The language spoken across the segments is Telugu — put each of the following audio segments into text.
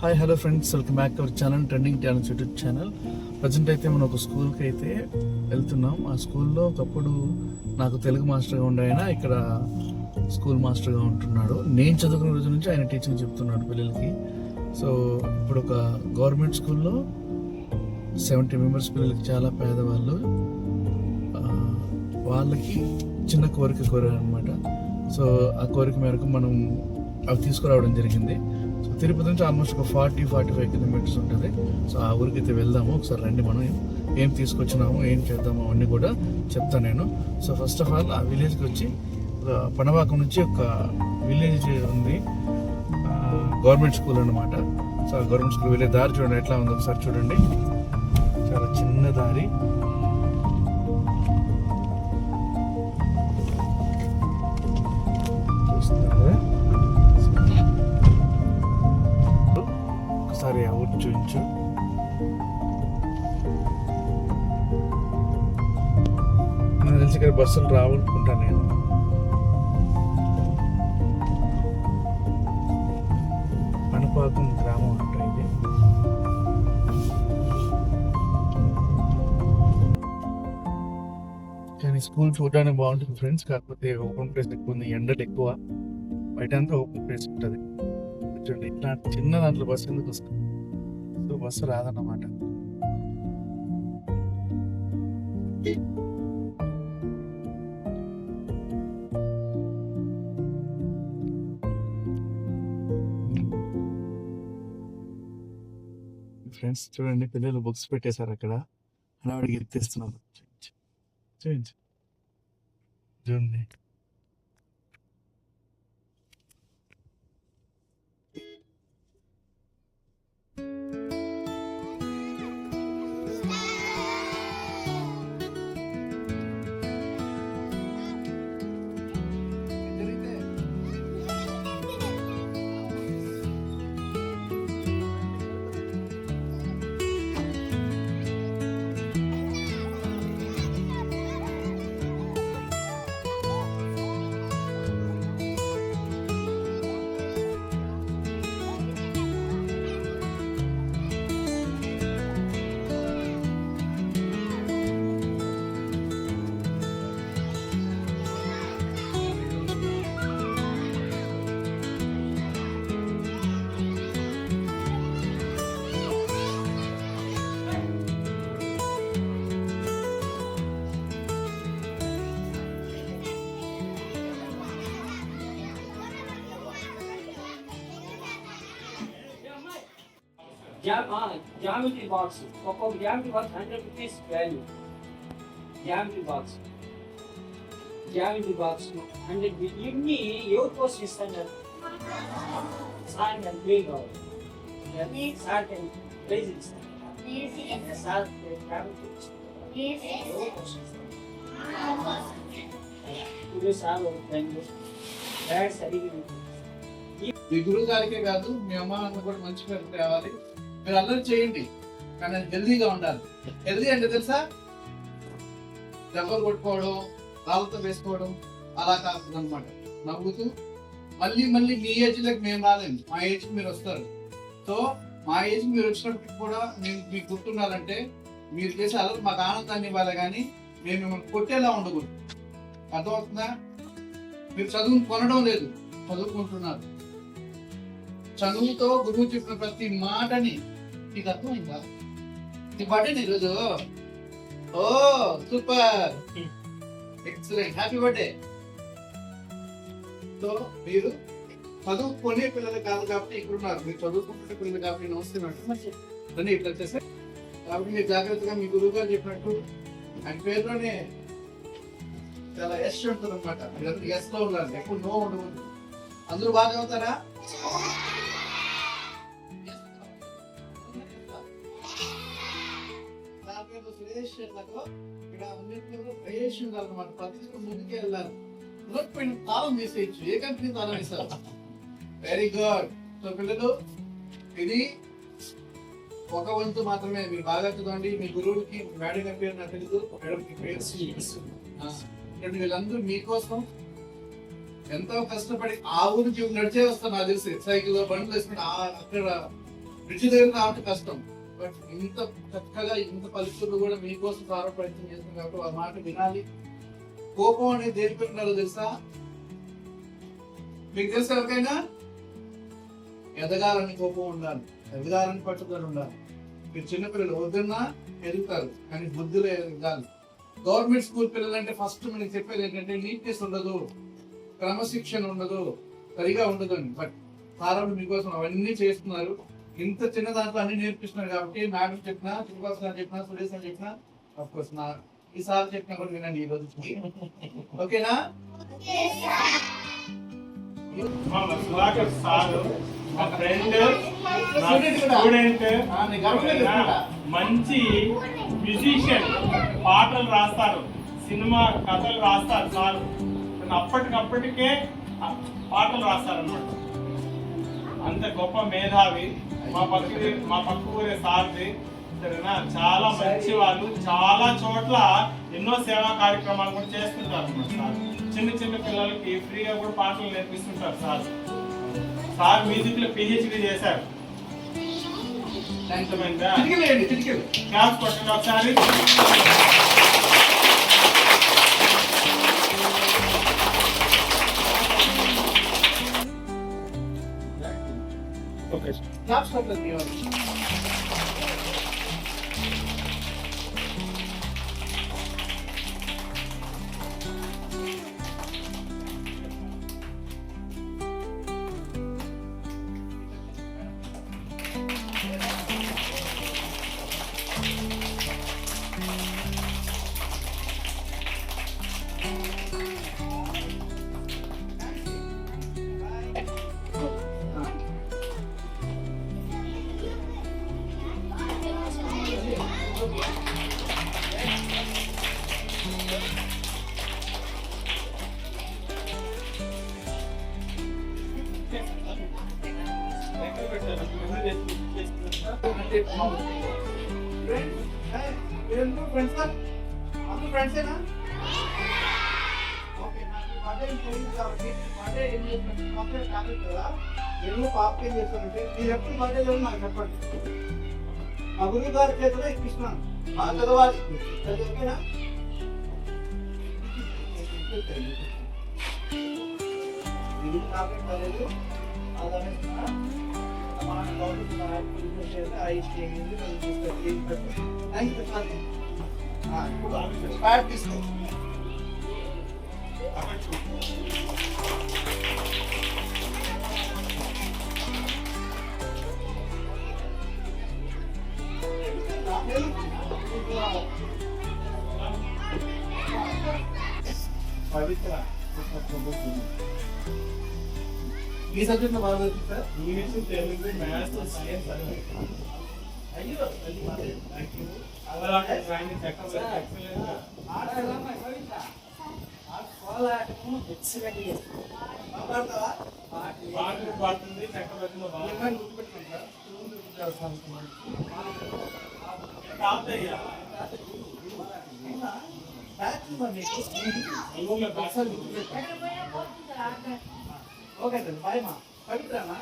Hi hello friends, welcome back to our channel trending talents YouTube channel. Present అయితే మనం ఒక స్కూల్కి అయితే వెళ్తున్నాం. ఆ స్కూల్లో ఒకప్పుడు నాకు తెలుగు మాస్టర్గా ఉండే ఆయన ఇక్కడ స్కూల్ మాస్టర్గా ఉంటున్నాడు. నేను చదువుకున్న రోజు నుంచి ఆయన టీచింగ్ చెప్తున్నాడు పిల్లలకి. సో ఇప్పుడు ఒక గవర్నమెంట్ స్కూల్లో 70 మెంబర్స్ పిల్లలకి, చాలా పేదవాళ్ళు, వాళ్ళకి చిన్న కోరారు అనమాట. సో ఆ కోరిక మేరకు మనం అవి తీసుకురావడం జరిగింది. సో తిరుపతి నుంచి ఆల్మోస్ట్ ఒక 40-45 కిలోమీటర్స్ ఉంటుంది. సో ఆ ఊరికి అయితే వెళ్దాము. ఒకసారి రండి, మనం ఏం తీసుకొచ్చినాము, ఏం చేద్దాము అవన్నీ కూడా చెప్తాను నేను. సో ఫస్ట్ ఆఫ్ ఆల్ ఆ విలేజ్కి వచ్చి, పనవాకం నుంచి ఒక విలేజ్ ఉంది, గవర్నమెంట్ స్కూల్ అనమాట. సో ఆ గవర్నమెంట్ స్కూల్ వెళ్ళే దారి చూడండి ఎట్లా ఉందో ఒకసారి చూడండి. చాలా చిన్న దారి. ఒకసారి ఆ ఊరు చూపించు. నాకు తెలిసి ఇక్కడ బస్సులు రావాలనుకుంటాను నేను. పనపాకం గ్రామం అంట ఇది. కానీ స్కూల్ చూడడానికి బాగుంటుంది ఫ్రెండ్స్. కాకపోతే ఓపెన్ ప్లేస్ ఎక్కువ ఉంది, ఎండలు ఎక్కువ, బయట అంతా ఓపెన్ ప్లేస్ ఉంటుంది. చూడండి, ఇట్లా చిన్న దాంట్లో బస్సు ఎందుకు వస్తుంది? So bus రాదన్నమాట. ఫ్రెండ్స్ చూడండి, పిల్లలు బుక్స్ పెట్టేశారు అక్కడ, హడావిడికి ఎత్తేస్తున్నారు. చూడండి చూడండి. Geometry box. ఒక్కొక్క geometry box 100 rupees value. Geometry box 100. ఇన్ని ఎవరి కోసం ఇస్తాను సార్? నేను ప్లే కావాలి, అది సార్ ప్రైజ్ ఇస్తాను. సార్ సార్ సరిగ్గా మీ గురువు గారికే కాదు, మీ అమ్మ నాన్న కూడా మంచి పేరు తేవాలి. మీరు అల్లరి చేయండి, కానీ అది హెల్దీగా ఉండాలి. హెల్దీ అంటే తెలుసా? దెబ్బలు కొట్టుకోవడం, రాళ్ళతో వేసుకోవడం అలా కాకుండా అనమాట. నవ్వుతూ మళ్ళీ మీ ఏజ్లోకి మేము రాలేము, మా ఏజ్కి మీరు వస్తారు. సో మా ఏజ్కి మీరు వచ్చినప్పటికి కూడా మేము మీకు గుర్తుండాలంటే మీరు చేసే అల్లరి మాకు ఆనందాన్ని ఇవ్వాలి, కానీ మేము మిమ్మల్ని కొట్టేలా ఉండకూడదు. అర్థమవుతుందా? మీరు చదువు కొనడం లేదు, చదువుకుంటున్నారు. చదువుతో గురువు చెప్పిన ప్రతి మాటని నీకు అర్థమైందా? నీ బర్త్డే ఈరోజు. Oh super, excellent, happy birthday. So మీరు చదువుకునే పిల్లలు కాదు కాబట్టి ఇక్కడ ఉన్నారు, మీరు చదువుకుంటున్న పిల్లలు కాబట్టి నమస్తే ఇట్లా వచ్చేసే. కాబట్టి మీరు జాగ్రత్తగా మీ గురువు గారు చెప్పినట్టు ఆయన పేరులోనే చాలా ఎస్ ఉంటుంది అనమాట. మీరు ఎస్ లో ఉన్నారు, ఎప్పుడు నో ఉండకూడదు. అందరూ బాగా చదువుతారా? ఇక్కడ ఉండాలన్నమాట. ప్రతి ముందుకే వెళ్ళాలి. తాళం తీసేయచ్చు, ఏ కంపెనీ తాళం వేస్తారు? Very good. సో పిల్లలు, ఇది ఒక వంతు మాత్రమే. మీరు బాగా చదవండి. మీ గురువులకి మేడం గారి పేరు నాకు తెలుసు, మేడం పేరు వీళ్ళందరూ మీకోసం ఎంతో కష్టపడి ఆ ఊరికి నడిచే వస్తాను. నాకు తెలిసి సైకిల్ బండ్లు వేసుకుని అక్కడ బ్రిడ్జి దగ్గర రావడం కష్టం, బట్ ఇంత చక్కగా ఇంత పలుకులు కూడా మీకోసం సారా ప్రయత్నం చేస్తుంది కాబట్టి వాళ్ళ మాట వినాలి. కోపం అనేది దేని పెట్టినారో తెలుసా? మీకు తెలుసు ఎవరికైనా? ఎదగాలని కోపం ఉండాలి, ఎదగాలని పట్టుదల ఉండాలి. మీరు చిన్నపిల్లలు వద్దన్నా ఎదుగుతారు, కానీ బుద్ధులు ఎదగాలి. గవర్నమెంట్ స్కూల్ పిల్లలంటే ఫస్ట్ మనకి చెప్పేది ఏంటంటే నీట్నెస్ ఉండదు, క్రమశిక్షణ ఉండదు, సరిగా ఉండదు అని. బట్ సారాలు మీకోసం అవన్నీ చేస్తున్నారు. ఇంత చిన్న దాంట్లో అన్ని నేర్పిస్తున్నారు కాబట్టి మేడం చెప్పినా, శ్రీనివాస్ గారు చెప్పినా, సురేష్ అని చెప్పినా, ఆఫ్ కోర్స్ నా ఈసారి చెప్పినా కూడా వినండి ఈ రోజు. ఓకేనా? మా సుధాకర్ సార్ మా ఫ్రెండ్, మంచి మ్యూజిషియన్, పాటలు రాస్తారు, సినిమా కథలు రాస్తారు సార్. అప్పటికప్పటికే పాటలు రాస్తారు అన్నమాట. అంత గొప్ప మేధావి. మా పక్క ఊరే సార్ది. సరేనా? చాలా మంచి వాళ్ళు. చాలా చోట్ల ఎన్నో సేవా కార్యక్రమాలు కూడా చేస్తుంటారు అన్నమాట సార్. చిన్న చిన్న పిల్లలకి ఫ్రీగా కూడా పాటలు నేర్పిస్తుంటారు సార్. సార్ మ్యూజిక్ లో పిహెచ్డి చేశారు. క్లాస్ కొట్టండి ఒకసారి. పాపకేం చేస్తానంటే మీరు ఎప్పుడు బర్త్డే చదివి నాకు చెప్పండి. మా గురువు గారి చేతిలో ఇప్పిస్తున్నాను, బాగా చదవాలి. ఓకేనా? తీసుకో. ఈ సబ్జెక్ట్ బాగా sir. English, Telugu, maths, science అన్ని. అయ్యో పాడుతుంది చక్కబెట్టిన ఓకే సార్, బాయ్ మా పవిత్రనా.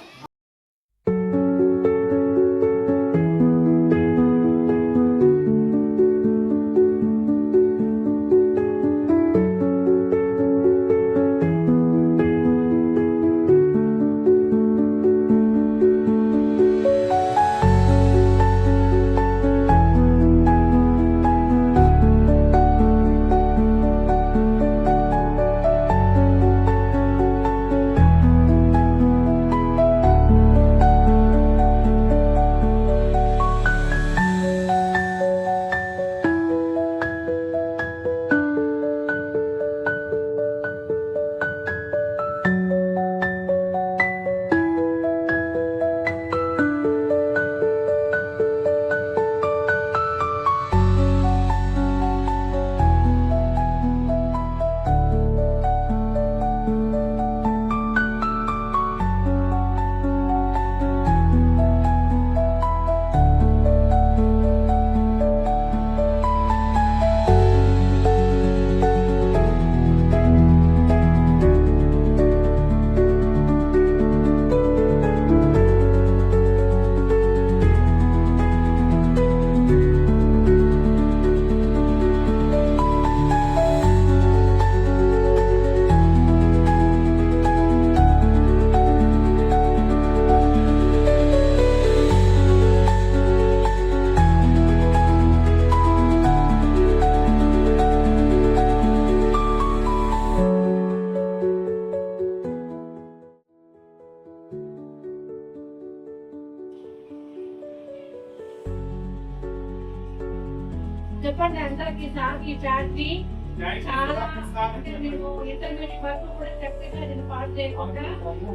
చెప్పండి అందరికి సార్ ఈ ఫ్యాక్టరీ Thank you చాలా so much, sir. అంటే మేము ఇంటర్మీడియట్ వరకు కూడా చెప్పేసి నేను పాస్ చేయకుండా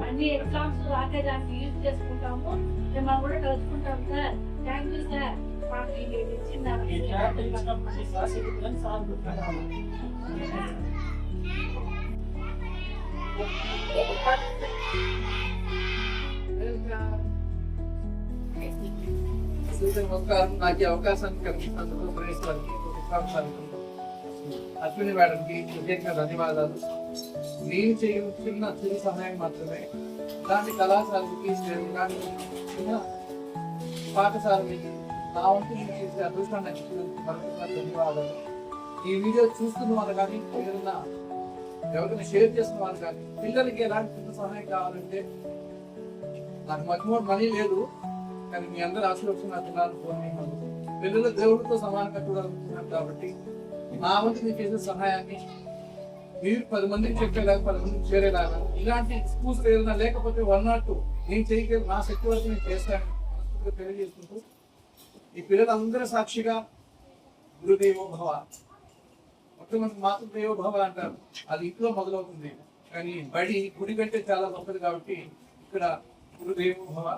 అన్ని ఎగ్జామ్స్ రాసేదానికి యూజ్ చేసుకుంటాము మిమ్మల్ని కూడా కలుసుకుంటాం సార్. Thank you sir. మాకు ఇది ఇచ్చిన ఈ ట్రాక్ ఇచ్చినప్పుడు సార్ చెప్తున్నాను సార్ గుర్తున్నాను. నమస్కారం. నాకు ఈ అవకాశాన్ని కలిగినందుకు సురేష్ గారికి, అశ్విని మేడంకి ప్రత్యేకంగా ధన్యవాదాలు. నేను చిన్న సహాయం మాత్రమే ఇలాంటి కళాశాలకి చిన్న పాఠశాలకి నా వంతు నేను చేసే అదృష్టాన్ని ఇచ్చినందుకు మరొకసారి ధన్యవాదాలు. ఈ వీడియో చూస్తున్న వాళ్ళు కానీ ఏదైనా ఎవరికైనా షేర్ చేస్తున్న వాళ్ళు కానీ పిల్లలకి ఎలాంటి చిన్న సహాయం కావాలంటే నాకు మధ్య మనీ లేదు కానీ మీ అందరూ ఆశీర్వదిస్తున్నారు. పిల్లలు దేవుడితో సమానంగా చూడాలనుకుంటున్నారు కాబట్టి నా వంతు నేను చేసే సహాయాన్ని మీరు 10 మందికి చెప్పేలాగా 10 మందికి చేరేలాగా ఇలాంటి స్కూల్స్ ఏదైనా లేకపోతే 1 or 2 నేను చేయగల నా శక్తి వరకు నేను చేస్తాను మనస్ఫూర్తిగా తెలియజేసుకుంటూ ఈ పిల్లలందరూ సాక్షిగా గురుదేవో భవ. మొట్టమొదటి మాతృదేవో భవ అంటారు, అది ఇంట్లో మొదలవుతుంది కానీ బడి గుడి కంటే చాలా గొప్పది కాబట్టి ఇక్కడ గురుదేవో భవ.